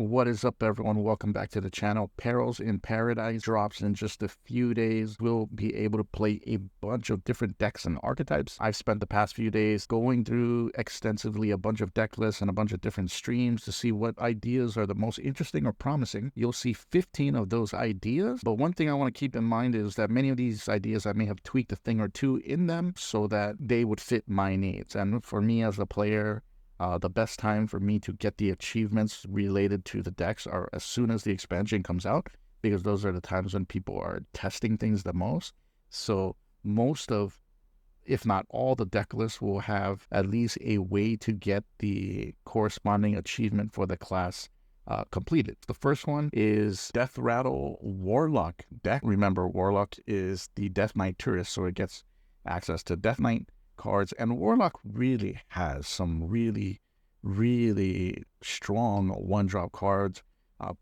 What is up, everyone? Welcome back to the channel. Perils in Paradise drops in just a few days. We'll be able to play a bunch of different decks and archetypes. I've spent the past few days going through extensively a bunch of deck lists and a bunch of different streams to see what ideas are the most interesting or promising. You'll see 15 of those ideas, but one thing I want to keep in mind is that many of these ideas I may have tweaked a thing or two in them so that they would fit my needs. And for me as a player, the best time for me to get the achievements related to the decks are as soon as the expansion comes out, because those are the times when people are testing things the most. So most of, if not all, the deck lists will have at least a way to get the corresponding achievement for the class completed. The first one is Deathrattle Warlock deck. Remember, Warlock is the Death Knight tourist, so it gets access to Death Knight cards, and Warlock really has some really strong one-drop cards.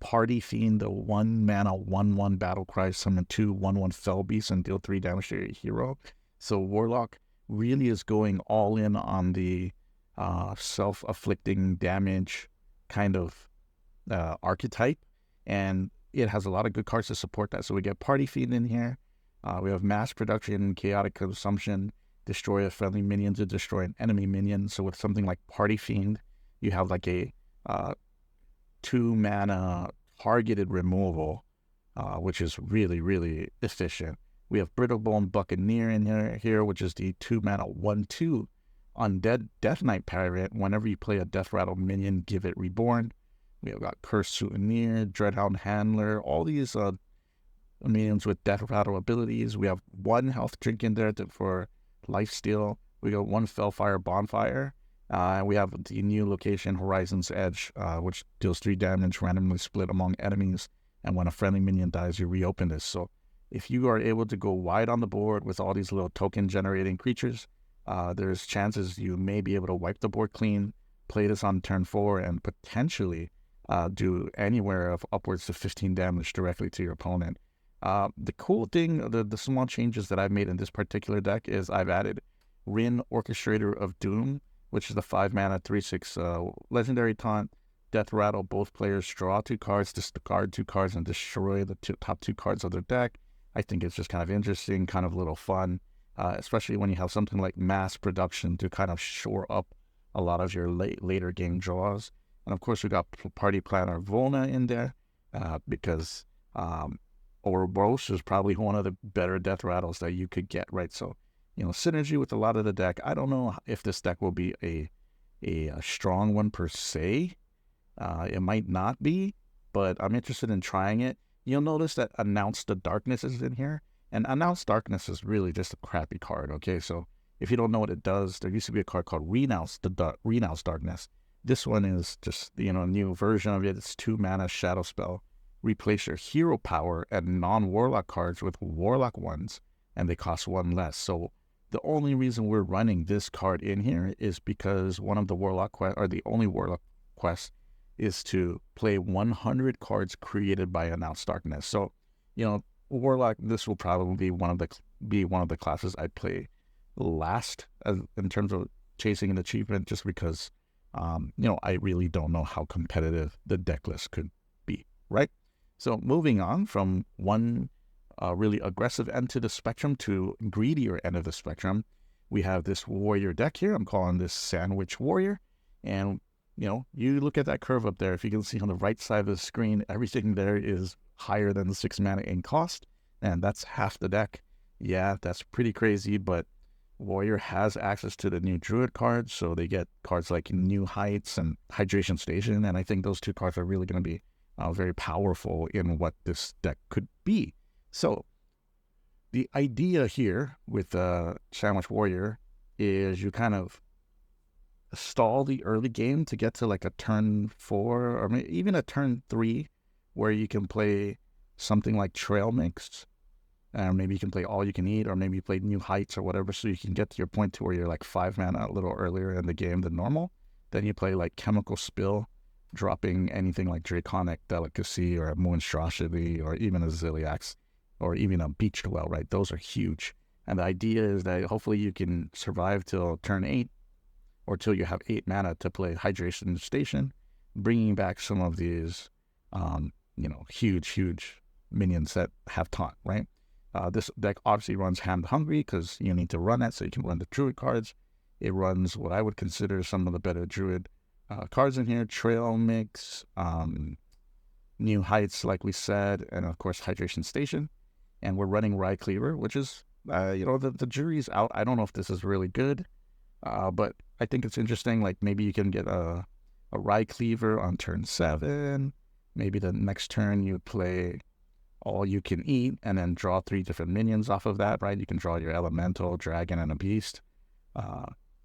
Party Fiend, the 1-mana 1/1 battle cry, summon 2 1/1 Fell Beasts and deal 3 damage to your hero. So Warlock really is going all in on the self-afflicting damage kind of archetype, and it has a lot of good cards to support that. So we get Party Fiend in here. We have Mass Production, Chaotic Consumption, destroy a friendly minion to destroy an enemy minion. So with something like Party Fiend, you have like a 2-mana targeted removal, which is really efficient. We have Brittlebone Buccaneer in here, which is the 2-mana 1/2 undead Death Knight parent. Whenever you play a Deathrattle minion, give it reborn. We have got Cursed Souvenir, Dreadhound Handler, all these minions with Deathrattle abilities. We have 1 health drink in there for lifesteal. We got 1 Fellfire Bonfire. We have the new location Horizon's Edge, which deals 3 damage randomly split among enemies, and when a friendly minion dies, you reopen this. So if you are able to go wide on the board with all these little token generating creatures, there's chances you may be able to wipe the board clean, play this on turn 4, and potentially do anywhere of upwards to 15 damage directly to your opponent. The cool thing, the small changes that I've made in this particular deck is I've added Rin, Orchestrator of Doom, which is the 5-mana 3/6 legendary taunt. Deathrattle, both players draw 2 cards, discard 2 cards, and destroy the top 2 cards of their deck. I think it's just kind of interesting, kind of a little fun, especially when you have something like Mass Production to kind of shore up a lot of your later game draws. And of course, we got Party Planner Volna in there because Ouroboros is probably one of the better Deathrattles that you could get, right? So, you know, synergy with a lot of the deck. I don't know if this deck will be a strong one per se. It might not be, but I'm interested in trying it. You'll notice that Announce the Darkness is in here, and Announce Darkness is really just a crappy card, okay? So if you don't know what it does, there used to be a card called Renounce Darkness. This one is just, you know, a new version of it. It's 2-mana shadow spell. Replace your hero power and non-warlock cards with warlock ones, and they cost 1 less. So the only reason we're running this card in here is because one of the warlock quests, or the only warlock quest, is to play 100 cards created by Announce Darkness. So, you know, warlock, this will probably be one of the classes I'd play last in terms of chasing an achievement, just because you know, I really don't know how competitive the deck list could be, right? So moving on from one really aggressive end to the spectrum to greedier end of the spectrum, we have this warrior deck here. I'm calling this Sandwich Warrior. And, you know, you look at that curve up there. If you can see on the right side of the screen, everything there is higher than the 6 mana in cost. And that's half the deck. Yeah, that's pretty crazy, but Warrior has access to the new druid cards. So they get cards like New Heights and Hydration Station. And I think those 2 cards are really going to be very powerful in what this deck could be. So the idea here with Sandwich Warrior is you kind of stall the early game to get to like a turn 4 or maybe even a turn 3 where you can play something like Trail Mix. Maybe you can play All You Can Eat, or maybe you play New Heights or whatever, so you can get to your point to where you're like 5 mana a little earlier in the game than normal. Then you play like Chemical Spill, dropping anything like Draconic Delicacy or a Monstrosity or even a Ziliax or even a Beach Dwell, right? Those are huge. And the idea is that hopefully you can survive till turn 8 or till you have 8 mana to play Hydration Station. bringing back some of these, huge minions that have taunt, right? This deck obviously runs Hand Hungry because you need to run it so you can run the druid cards. It runs what I would consider some of the better druid cards in here: Trail Mix, New Heights, like we said, and of course Hydration Station. And we're running Rye Cleaver, which is, the jury's out. I don't know if this is really good, but I think it's interesting. Like maybe you can get a Rye Cleaver on turn 7. Maybe the next turn you play All You Can Eat and then draw 3 different minions off of that, right? You can draw your Elemental, Dragon, and a Beast,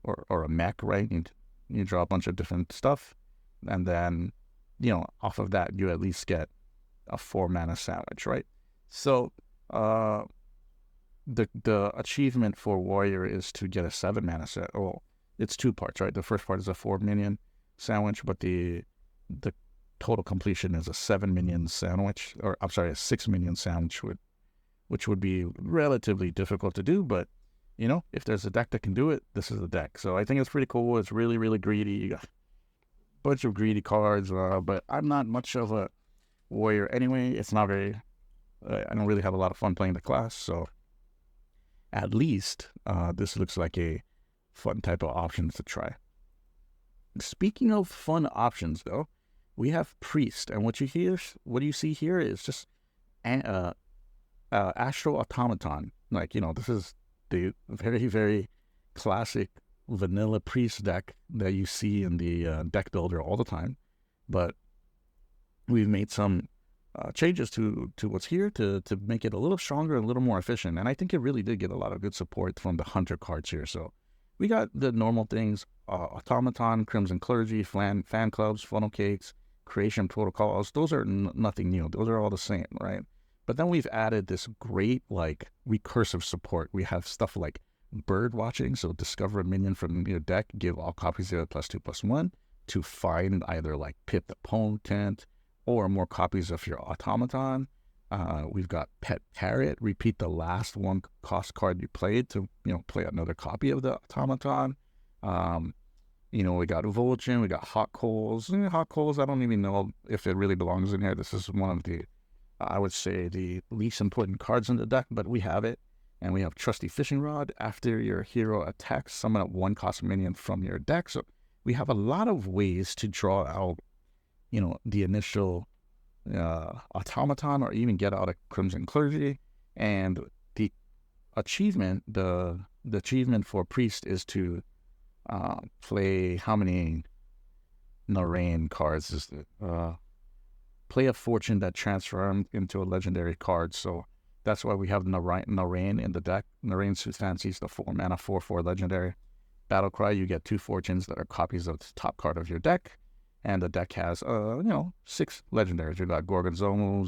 or a mech, right? You draw a bunch of different stuff, and then, off of that, you at least get a 4-mana sandwich, right? So, the achievement for Warrior is to get a 7-mana set. Well, it's 2 parts, right? The first part is a 4-minion sandwich, but the total completion is a 7-minion sandwich, or I'm sorry, a 6-minion sandwich, which would be relatively difficult to do, but if there's a deck that can do it, this is the deck. So I think it's pretty cool. It's really, really greedy. You got a bunch of greedy cards, but I'm not much of a Warrior anyway. It's not very, I don't really have a lot of fun playing the class, so at least this looks like a fun type of options to try. Speaking of fun options, though, we have Priest, and what you see here is just Astral Automaton. Like, this is the very, very classic vanilla Priest deck that you see in the deck builder all the time, but we've made some changes to what's here to make it a little stronger, a little more efficient, and I think it really did get a lot of good support from the Hunter cards here. So we got the normal things: Automaton, Crimson Clergy, fan clubs, funnel cakes, creation protocols. Those are nothing new. Those are all the same, right? But then we've added this great, like, recursive support. We have stuff like bird watching. So discover a minion from your deck, give all copies of it +2/+1 to find either like Pip the Potent or more copies of your Automaton. We've got Pet Parrot, repeat the last 1 cost card you played to, play another copy of the Automaton. We got Vulcan, we got Hot Coals. Hot Coals, I don't even know if it really belongs in here. This is one of the, I would say, the least important cards in the deck, but we have it. And we have Trusty Fishing Rod. After your hero attacks, summon a 1-cost minion from your deck. So we have a lot of ways to draw out, the initial Automaton, or even get out a Crimson Clergy. And the achievement, the achievement for Priest is to play, how many Narain cards is it? Play a Fortune that transformed into a legendary card. So that's why we have Narain in the deck. Narain Suit Fancies, the 4-mana 4/4 legendary. Battlecry, you get 2 Fortunes that are copies of the top card of your deck. And the deck has, 6 legendaries. You got Gorgonzola,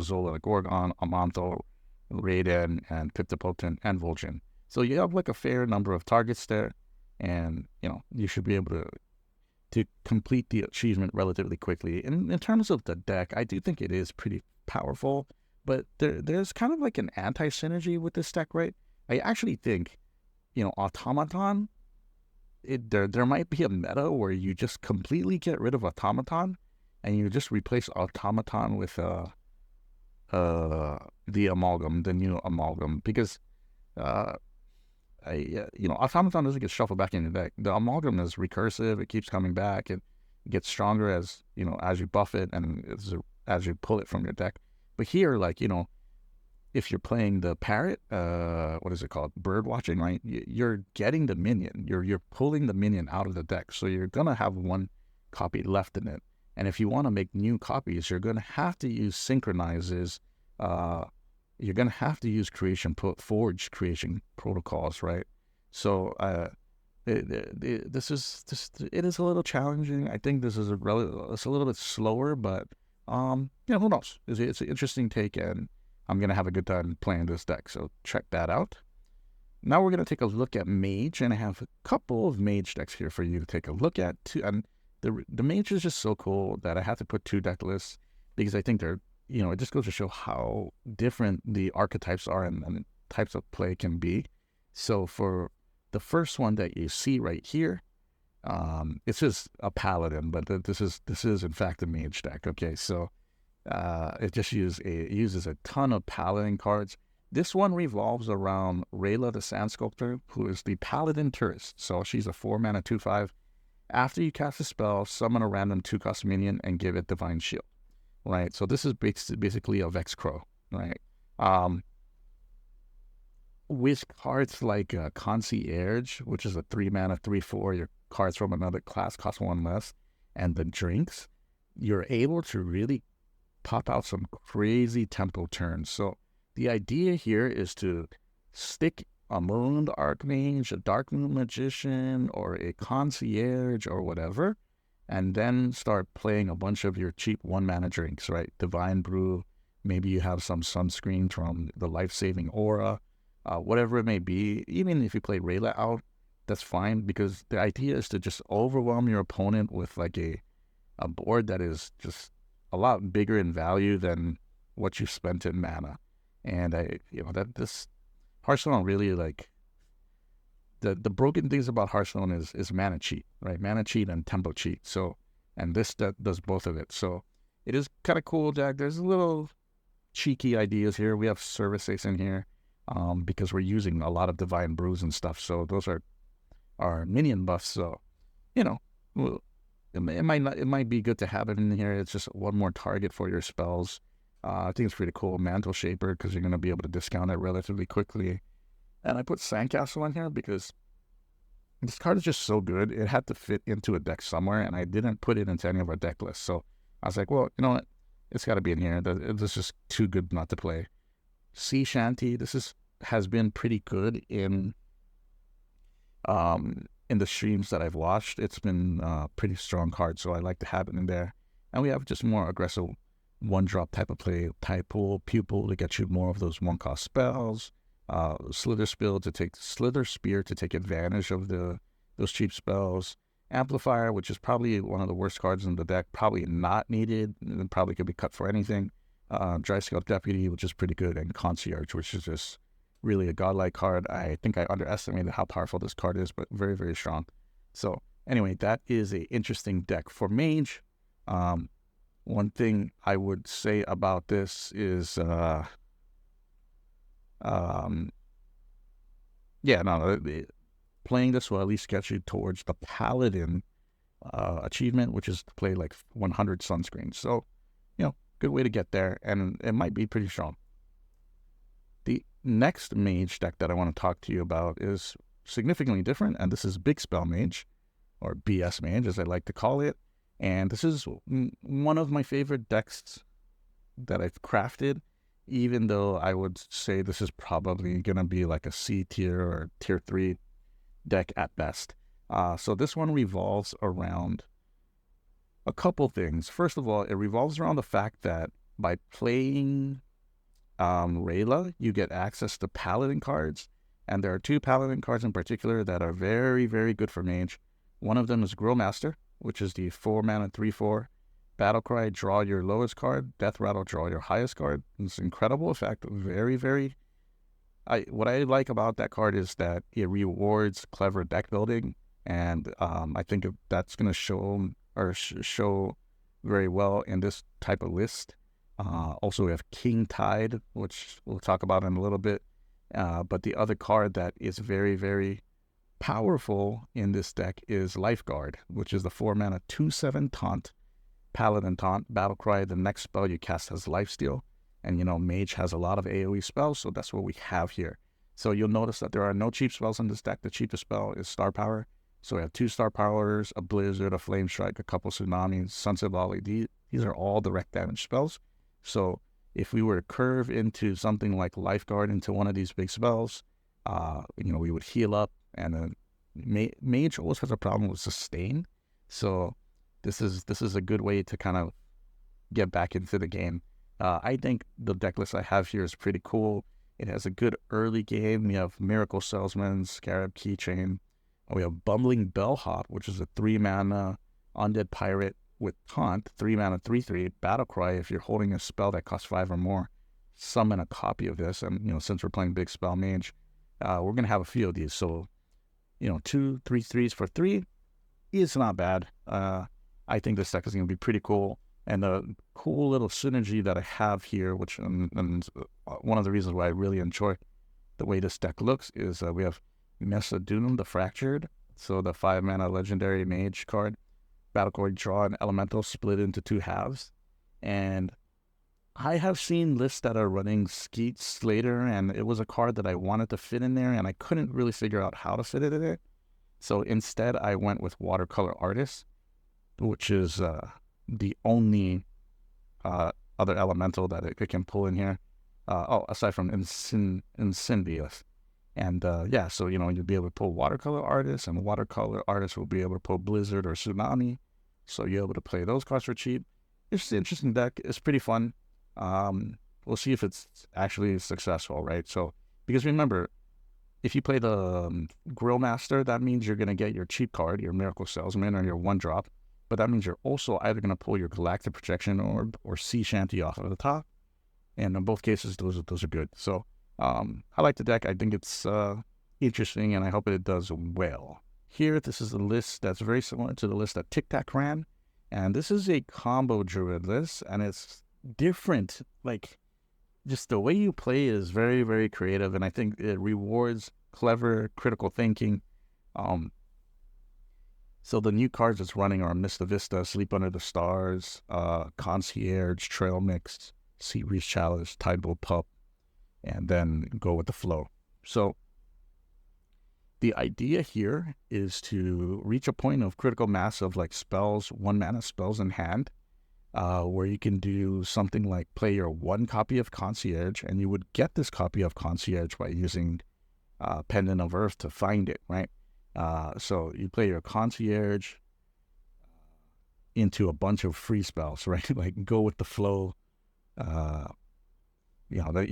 Zola the Gorgon, Amanto, Raiden, and Pip the Potent, and Vulcan. So you have like a fair number of targets there. And, you should be able to complete the achievement relatively quickly. And in terms of the deck, I do think it is pretty powerful, but there's kind of like an anti-synergy with this deck, right? I actually think, Automaton, there might be a meta where you just completely get rid of Automaton and you just replace Automaton with the Amalgam, the new Amalgam, because Automaton doesn't get shuffled back in the deck. The Amalgam is recursive. It keeps coming back. It gets stronger as you buff it and as you pull it from your deck. But here, if you're playing the Parrot, what is it called? Bird watching, right? You're getting the minion. You're pulling the minion out of the deck. So you're going to have 1 copy left in it. And if you want to make new copies, you're going to have to use Synchronizes. You're going to have to use forged creation protocols, right? So it is a little challenging. I think this is it's a little bit slower, but who knows? It's an interesting take, and I'm going to have a good time playing this deck, so check that out. Now we're going to take a look at Mage, and I have a couple of Mage decks here for you to take a look at. And the Mage is just so cool that I have to put 2 deck lists, because I think they're, it just goes to show how different the archetypes are and types of play can be. So for the first one that you see right here, It's just a paladin, but this is in fact a mage deck. Okay, so it uses a ton of paladin cards. This one revolves around Rayla the Sand Sculptor, who is the paladin tourist. So she's a 4-mana 2/5. After you cast a spell, summon a random 2-cost minion and give it Divine Shield. Right. So this is basically a Vex Crow. Right. With cards like Concierge, which is a 3-mana 3/4, your cards from another class cost 1 less, and the drinks, you're able to really pop out some crazy tempo turns. So the idea here is to stick a Marooned Archmage, a Dark Moon Magician, or a Concierge, or whatever, and then start playing a bunch of your cheap 1-mana drinks, right? Divine Brew, maybe you have some Sunscreen from the Life-Saving Aura, whatever it may be. Even if you play Rayla out, that's fine, because the idea is to just overwhelm your opponent with like a board that is just a lot bigger in value than what you spent in mana. And this Hearthstone really, like, the broken things about Hearthstone is mana cheat, right? Mana cheat and tempo cheat. So, and this does both of it. So it is kind of cool, Jack. There's a little cheeky ideas here. We have Service Ace in here, because we're using a lot of Divine Brews and stuff. So those are our minion buffs. So, well, it might be good to have it in here. It's just one more target for your spells. I think it's pretty cool. Mantle Shaper, because you're going to be able to discount it relatively quickly. And I put Sandcastle on here because this card is just so good. It had to fit into a deck somewhere, and I didn't put it into any of our deck lists. So I was like, well, you know what? It's got to be in here. This is just too good not to play. Sea Shanty, has been pretty good in the streams that I've watched. It's been a pretty strong card, so I like to have it in there. And we have just more aggressive 1-drop type of play, type pool, Pupil to get you more of those 1-cost spells, Slither Spear to take advantage of those cheap spells, Amplifier, which is probably one of the worst cards in the deck, probably not needed, and probably could be cut for anything, Dry Scalp Deputy, which is pretty good, and Concierge, which is just really a godlike card. I think I underestimated how powerful this card is, but very, very strong. So anyway, that is an interesting deck. For Mage, one thing I would say about this is, playing this will at least get you towards the Paladin achievement, which is to play like 100 Sunscreens. So, good way to get there, and it might be pretty strong. The next Mage deck that I want to talk to you about is significantly different, and this is Big Spell Mage, or BS Mage as I like to call it. And this is one of my favorite decks that I've crafted, even though I would say this is probably going to be like a C tier or tier 3 deck at best. So this one revolves around a couple things. First of all, it revolves around the fact that by playing Rayla, you get access to Paladin cards, and there are 2 Paladin cards in particular that are very, very good for Mage. One of them is Growmaster, which is the 4-mana 3/4. Battlecry, draw your lowest card. Deathrattle, draw your highest card. It's an incredible effect. Very, very... what I like about that card is that it rewards clever deck building, and I think that's going to show very well in this type of list. Also, we have King Tide, which we'll talk about in a little bit. But the other card that is very, very powerful in this deck is Lifeguard, which is the 4-mana 2/7 taunt, Paladin taunt. Battlecry, the next spell you cast has Lifesteal. And, Mage has a lot of AoE spells, so that's what we have here. So you'll notice that there are no cheap spells in this deck. The cheapest spell is Star Power. So we have 2 Star Powers, a Blizzard, a Flame Strike, a couple Tsunamis, Sunset Volley. These are all direct damage spells. So if we were to curve into something like Lifeguard into one of these big spells, we would heal up. And then Mage always has a problem with sustain. So this is a good way to kind of get back into the game. I think the deck list I have here is pretty cool. It has a good early game. We have Miracle Salesman, Scarab Keychain. We have Bumbling Bellhop, which is a 3-mana Undead Pirate with Taunt, 3-mana 3/3. Battlecry, if you're holding a spell that costs 5 or more, summon a copy of this. And, since we're playing Big Spell Mage, we're going to have a few of these. So, 2 3/3s for 3. is not bad. I think this deck is going to be pretty cool. And the cool little synergy that I have here, which and one of the reasons why I really enjoy the way this deck looks, is we have Mesa Dunum the Fractured, so the 5-mana legendary mage card. Battle card, draw an elemental, split into 2 halves. And I have seen lists that are running Skeet Slater, and it was a card that I wanted to fit in there, and I couldn't really figure out how to fit it in there. So instead, I went with Watercolor Artist, which is the only other elemental that it can pull in here. Aside from Incendious. And yeah, so, you know, you'll be able to pull Watercolor Artist, and Watercolor Artist will be able to pull Blizzard or Tsunami. So you're able to play those cards for cheap. It's an interesting deck. It's pretty fun. We'll see if it's actually successful, right? So, because remember, if you play the Grill Master, that means you're going to get your cheap card, your Miracle Salesman, or your 1-drop. But that means you're also either going to pull your Galactic Projection Orb or Sea Shanty off of the top. And in both cases, those are good. So I like the deck. I think it's interesting, and I hope it does well. Here, this is a list that's very similar to the list that Tic Tac ran. And this is a combo druid list, and it's different. Like, just the way you play is very, very creative, and I think it rewards clever, critical thinking. So the new cards it's running are Mista Vista, Sleep Under the Stars, Concierge, Trail Mix, Sea Breeze Chalice, Tidal Pup, and then go with the flow. So the idea here is to reach a point of critical mass of like spells, 1-mana spells in hand, where you can do something like play your 1 copy of Concierge, and you would get this copy of Concierge by using Pendant of Earth to find it, right? So you play your Concierge into a bunch of free spells, right? Like go with the flow, you know,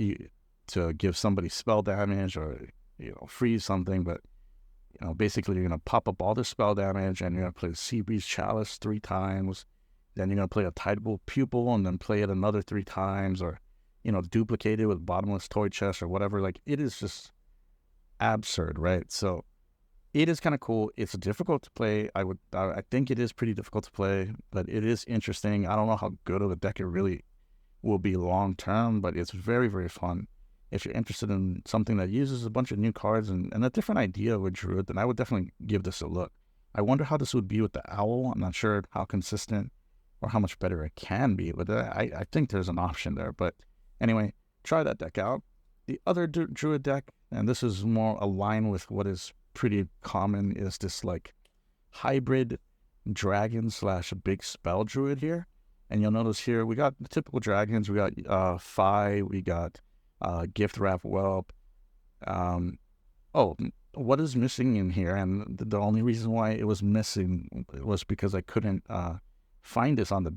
to give somebody spell damage or, you know, freeze something. But, you know, basically you're going to pop up all the spell damage, and you're going to play Sea Breeze Chalice 3 times. Then you're going to play a Tidal Pupil and then play it another 3 times, or, you know, duplicate it with Bottomless Toy Chest or whatever. Like, it is just absurd, right? So it is kind of cool. It's difficult to play. I think it is pretty difficult to play, but it is interesting. I don't know how good of a deck it really will be long term, but it's very, very fun. If you're interested in something that uses a bunch of new cards and a different idea with Druid, then I would definitely give this a look. I wonder how this would be with the Owl. I'm not sure how consistent or how much better it can be, but I think there's an option there. But anyway, try that deck out. The other Druid deck, and this is more aligned with what is pretty common, is this like hybrid dragon / big spell druid here. And you'll notice here we got the typical dragons. We got Phi, we got Gift Wrap Whelp. What is missing in here, and the only reason why it was missing was because I couldn't find this on the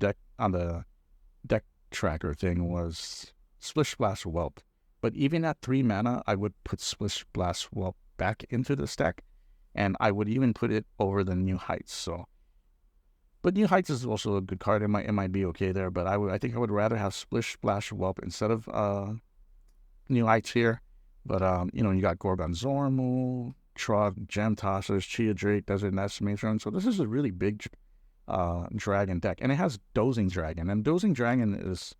deck tracker thing, was Splish Splash Whelp. But even at 3 mana, I would put Splish Splash Whelp back into this deck, and I would even put it over the New Heights. So, but New Heights is also a good card. It might be okay there, but I think I would rather have Splish Splash Whelp instead of New Heights here. But you know, you got Gorgonzormu, Trog, Gem Tossers, Chia Drake, Desert Nest, Matron. So this is a really big dragon deck, and it has Dozing Dragon, and Dozing Dragon is,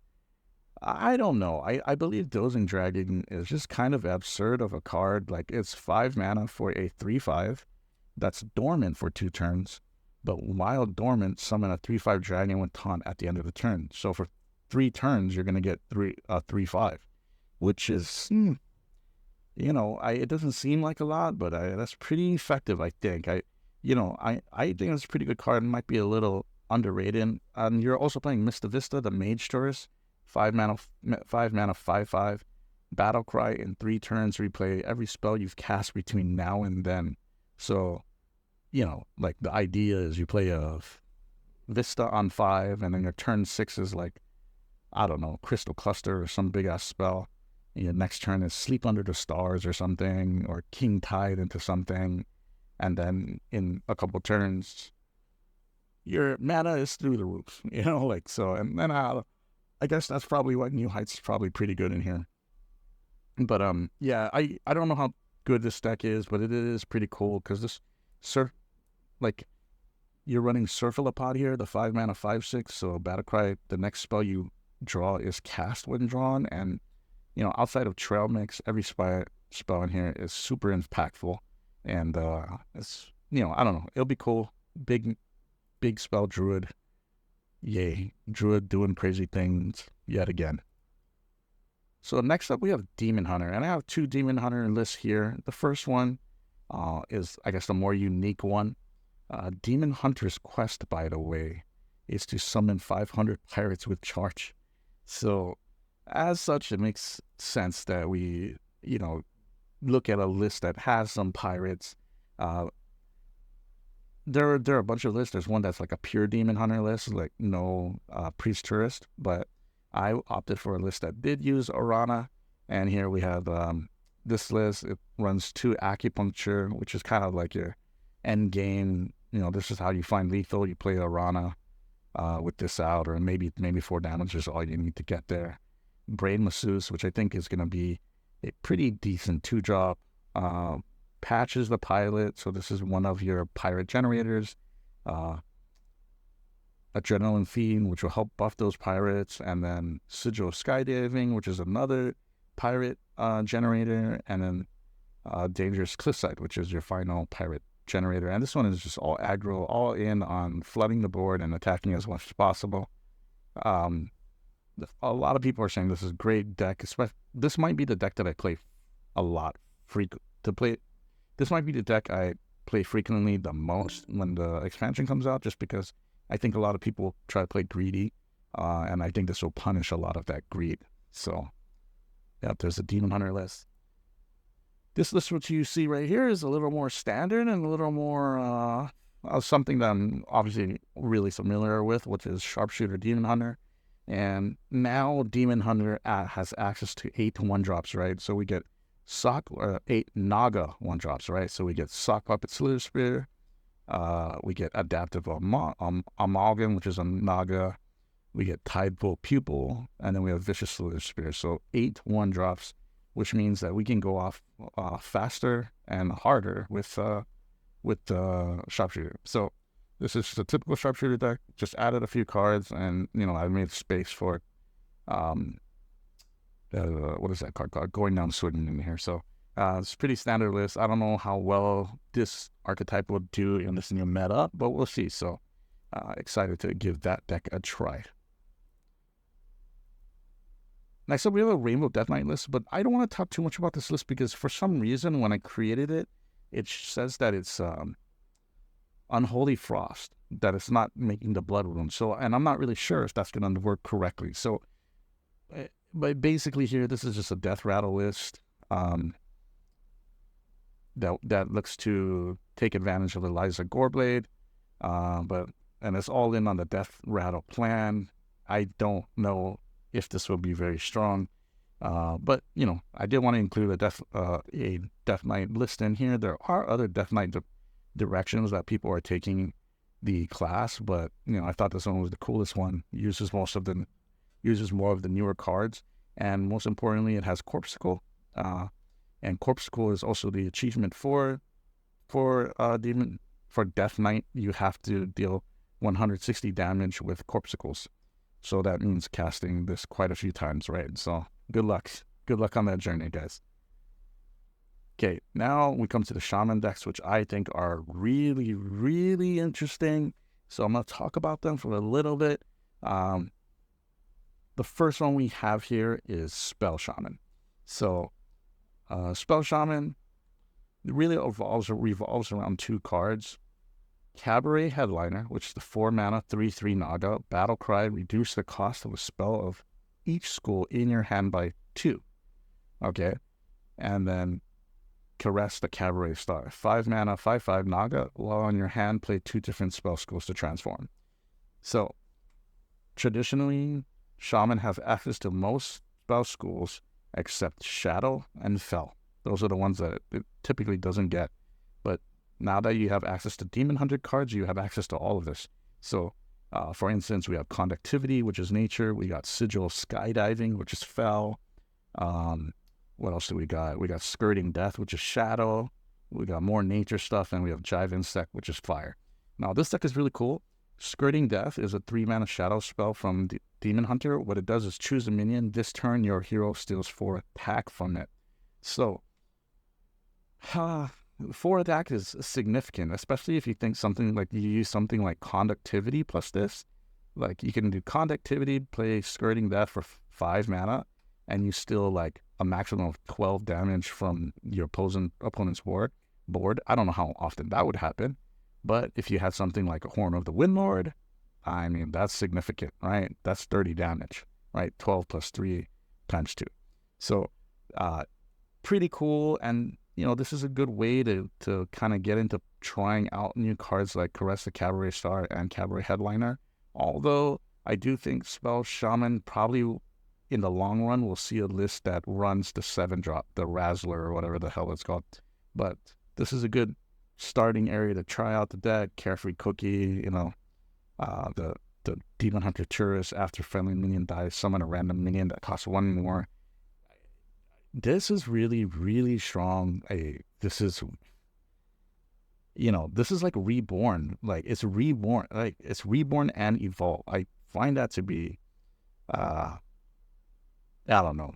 I don't know. I believe Dozing Dragon is just kind of absurd of a card. Like, it's 5 mana for a 3/5 that's dormant for 2 turns, but while dormant, summon a 3/5 dragon with taunt at the end of the turn. So for 3 turns, you're going to get 3/5, which is, you know, it doesn't seem like a lot, but that's pretty effective, I think. I think it's a pretty good card. It might be a little underrated. And you're also playing Mista Vista, the Mage Tourist. 5 mana, 5/5. Battle Cry in 3 turns. Replay every spell you've cast between now and then. So, you know, like the idea is you play a Vista on 5, and then your turn 6 is like, I don't know, Crystal Cluster or some big ass spell. And your next turn is Sleep Under the Stars or something, or King Tide into something. And then in a couple turns, your mana is through the roof, you know, like so. And then I guess that's probably what New Heights is probably pretty good in here. But yeah, I don't know how good this deck is, but it is pretty cool because this, like, you're running Surfilipod here, the 5 mana 5/6. So Battlecry, the next spell you draw is cast when drawn, and outside of Trail Mix, every spell in here is super impactful, and it's I don't know, it'll be cool. Big spell druid, yay! Druid doing crazy things yet again. So next up we have Demon Hunter, and I have 2 Demon Hunter lists here. The first one is, I guess, the more unique one. Demon Hunter's quest, by the way, is to summon 500 pirates with charge. So as such, it makes sense that we, look at a list that has some pirates. There are a bunch of lists. There's one that's like a pure Demon Hunter list, like no Priest Tourist, but I opted for a list that did use Arana, and here we have this list. It runs 2 Acupuncture, which is kind of like your end game. This is how you find lethal. You play Arana with this out, or maybe 4 damage is all you need to get there. Brain Masseuse, which I think is going to be a pretty decent 2-drop. Patches the Pilot, so this is one of your pirate generators. Adrenaline Fiend, which will help buff those pirates, and then Sigil of Skydiving, which is another pirate generator, and then Dangerous Cliffside, which is your final pirate generator. And this one is just all aggro, all in on flooding the board and attacking as much as possible. A lot of people are saying this is a great deck. This might be the deck that I play a lot. This might be the deck I play frequently the most when the expansion comes out, just because I think a lot of people try to play greedy, and I think this will punish a lot of that greed. So, yeah, there's a Demon Hunter list. This list, what you see right here, is a little more standard and a little more something that I'm obviously really familiar with, which is Sharpshooter Demon Hunter. And now Demon Hunter has access to 8 1-drops, right? So we get 8 Naga 1-drops, right? So we get Sock Puppet Slither Spear. We get Adaptive Amalgam, which is a Naga. We get Tideful Pupil, and then we have Vicious Slither Spear. So 8 1-drops, which means that we can go off faster and harder with Sharpshooter. So this is the typical Sharpshooter deck. Just added a few cards, and I made space for what is that card called? Going Down Swinging in here. So it's a pretty standard list. I don't know how well this archetype will do in this new meta, but we'll see. So excited to give that deck a try. Next up, we have a Rainbow Death Knight list, but I don't want to talk too much about this list because for some reason, when I created it, it says that it's Unholy Frost, that it's not making the blood rune. So, and I'm not really sure if that's going to work correctly. So, but basically here, this is just a Deathrattle list that looks to take advantage of Eliza Goreblade, and it's all in on the Deathrattle plan. I don't know if this will be very strong, but I did want to include a Death Knight list in here. There are other Death Knight directions that people are taking the class, but I thought this one was the coolest one. Uses more of the newer cards, and most importantly, it has Corpsicle, and Corpsicle is also the achievement for Death Knight. You have to deal 160 damage with Corpsicles, so that means casting this quite a few times, right? So good luck on that journey, guys. Okay, now we come to the Shaman decks, which I think are really, really interesting. So I'm going to talk about them for a little bit. The first one we have here is Spell Shaman. So Spell Shaman really revolves around 2 cards. Cabaret Headliner, which is the 4 mana 3/3 Naga. Battle Cry, reduce the cost of a spell of each school in your hand by 2. Okay, and then Caress the Cabaret Star, 5 mana 5/5 Naga. While on your hand, play 2 different spell schools to transform. So traditionally, Shaman has access to most spell schools except Shadow and Fel. Those are the ones that it typically doesn't get. But now that you have access to Demon Hunter cards, you have access to all of this. So, for instance, we have Conductivity, which is Nature. We got Sigil of Skydiving, which is Fel. What else do we got? We got Skirting Death, which is Shadow. We got more nature stuff, and we have Jive Insect, which is Fire. Now, this deck is really cool. Skirting Death is a 3-mana shadow spell from Demon Hunter. What it does is choose a minion. This turn, your hero steals 4 attack from it. So, 4 attack is significant, especially if you think something like you use something like Conductivity plus this. Like, you can do Conductivity, play Skirting Death for 5 mana, and you steal like a maximum of 12 damage from your opponent's board. I don't know how often that would happen. But if you had something like a Horn of the Windlord, I mean, that's significant, right? That's 30 damage, right? 12 plus 3 times 2. So, pretty cool. And, you know, this is a good way to kind of get into trying out new cards like Caress the Cabaret Star and Cabaret Headliner. Although, I do think Spell Shaman probably, in the long run, will see a list that runs the 7-drop, the Razzler or whatever the hell it's called. But this is a good starting area to try out the deck. Carefree Cookie, you know, the Demon Hunter Tourist, after friendly minion dies, summon a random minion that costs 1 more. This is really, really strong. This is, you know, this is like Reborn. Like, it's Reborn. Like, it's Reborn and Evolve. I find that to be, I don't know.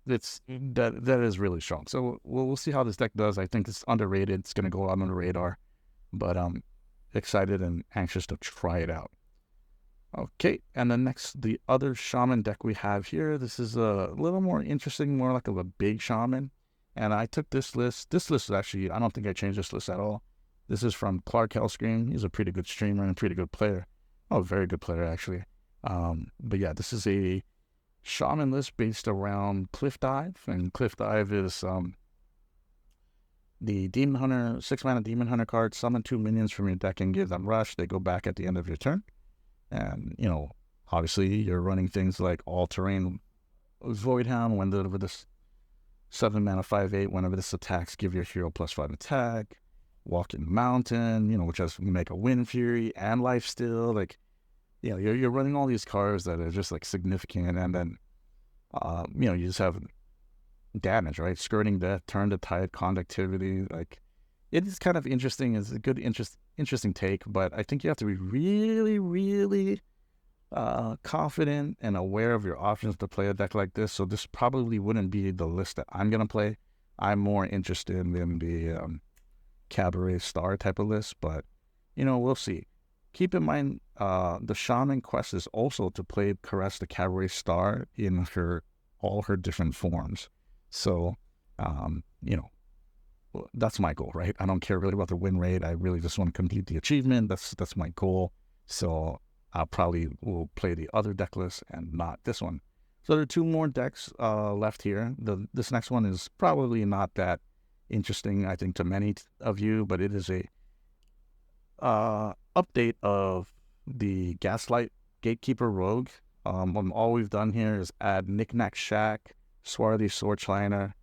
That is really strong. So we'll see how this deck does. I think it's underrated. It's going to go out on the radar, but I'm excited and anxious to try it out. Okay, and the other Shaman deck we have here. This is a little more interesting, more like of a big Shaman. And I took this list. This list is actually, I don't think I changed this list at all. This is from Clark Hellscream. He's a pretty good streamer and a pretty good player. Oh, very good player, actually. But yeah, this is a Shaman list based around Cliff Dive, and Cliff Dive is the Demon Hunter, 6-mana Demon Hunter card. Summon 2 minions from your deck and give them rush. They go back at the end of your turn. And, you know, obviously you're running things like All-Terrain Voidhound, whenever this 7-mana 5/8, whenever this attacks, give your hero +5 attack. Walking Mountain, you know, which has make a Wind Fury and Lifesteal. Like, you know, you're running all these cards that are just like significant, and then, you know, you just have damage, right? Skirting Death, Turn the Tide, Conductivity. Like, it is kind of interesting. It's a good, interesting take, but I think you have to be really, really confident and aware of your options to play a deck like this. So this probably wouldn't be the list that I'm gonna play. I'm more interested in the Cabaret Star type of list, but, you know, we'll see. Keep in mind, the Shaman quest is also to play Caress the Cabaret Star in all her different forms. So, you know, that's my goal, right? I don't care really about the win rate. I really just want to complete the achievement. That's my goal. So I probably will play the other deck list and not this one. So there are 2 more decks left here. This next one is probably not that interesting, I think, to many of you, but it is a update of the Gaslight Gatekeeper Rogue. All we've done here is add Knickknack Shack, Swarthy Swordliner,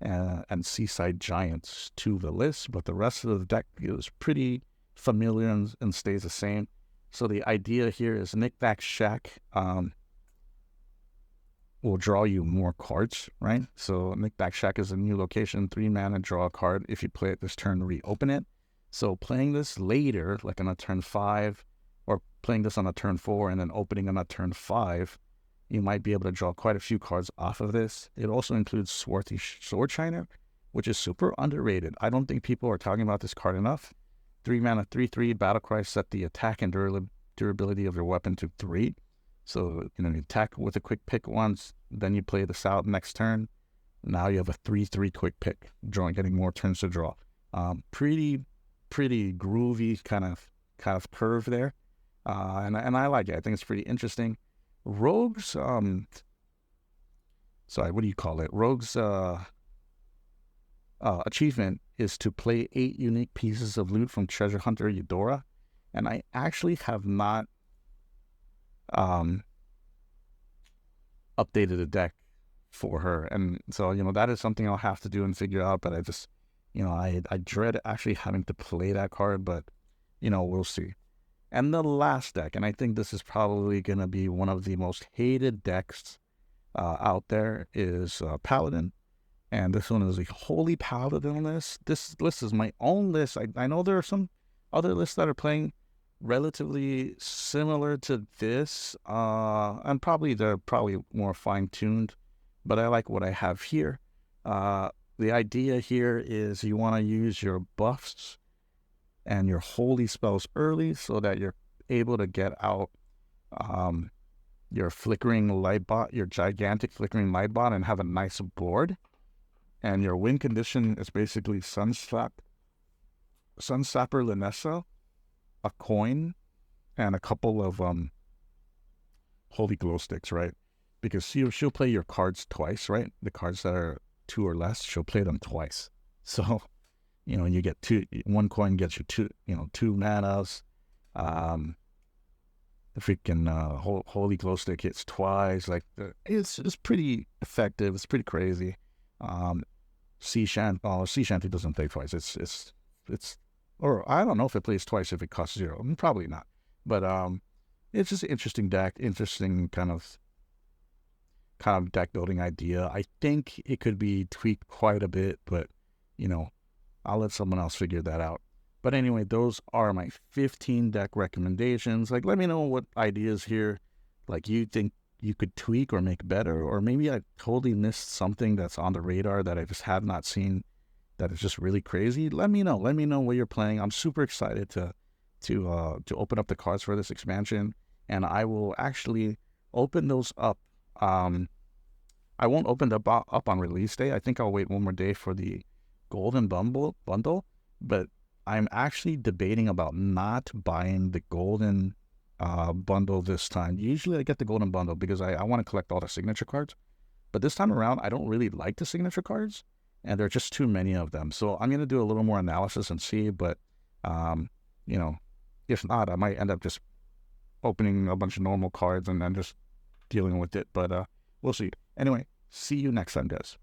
and Seaside Giants to the list, but the rest of the deck is pretty familiar and stays the same. So the idea here is Knickknack Shack will draw you more cards, right? So Knickknack Shack is a new location, 3 mana, draw a card. If you play it this turn, reopen it. So playing this later, like on a turn 5, or playing this on a turn 4 and then opening on a turn 5, you might be able to draw quite a few cards off of this. It also includes Swarthy Swordliner, which is super underrated. I don't think people are talking about this card enough. 3 mana, 3/3, Battlecry, set the attack and durability of your weapon to 3. So, you know, you attack with a quick pick once, then you play this out next turn. Now you have a 3/3 quick pick, getting more turns to draw. Pretty groovy kind of curve there, and I like it. I think it's pretty interesting. Rogue's sorry, what do you call it? Rogue's achievement is to play 8 unique pieces of loot from Treasure Hunter Eudora, and I actually have not updated the deck for her, and so, you know, that is something I'll have to do and figure out. But I just, you know, I dread actually having to play that card, but, you know, we'll see. And the last deck, and I think this is probably going to be one of the most hated decks out there, is Paladin. And this one is a Holy Paladin list. This list is my own list. I know there are some other lists that are playing relatively similar to this, and they're probably more fine-tuned, but I like what I have here. The idea here is you want to use your buffs and your holy spells early so that you're able to get out your flickering light bot, your gigantic flickering light bot, and have a nice board. And your win condition is basically Sunsapper Linessa, a coin, and a couple of holy glow sticks, right? Because she'll play your cards twice, right? The cards that are 2 or less, she'll play them twice. So, you get one coin gets you 2 manas. The freaking holy glow stick hits twice. Like, it's pretty effective. It's pretty crazy. Sea Shanty doesn't play twice. It's or I don't know if it plays twice if it costs 0. Probably not. But it's just an interesting deck, interesting kind of deck building idea. I think it could be tweaked quite a bit, but I'll let someone else figure that out. But anyway, those are my 15 deck recommendations. Like, let me know what ideas here, like, you think you could tweak or make better, or maybe I totally missed something that's on the radar that I just have not seen that is just really crazy. Let me know. Let me know what you're playing. I'm super excited to open up the cards for this expansion, and I will actually open those up. I won't open them up on release day. I think I'll wait one more day for the golden bundle, but I'm actually debating about not buying the golden bundle this time. Usually I get the golden bundle because I want to collect all the signature cards, but this time around I don't really like the signature cards, and there are just too many of them. So I'm going to do a little more analysis and see, but if not, I might end up just opening a bunch of normal cards and then just dealing with it, but we'll see. Anyway, see you next time, guys.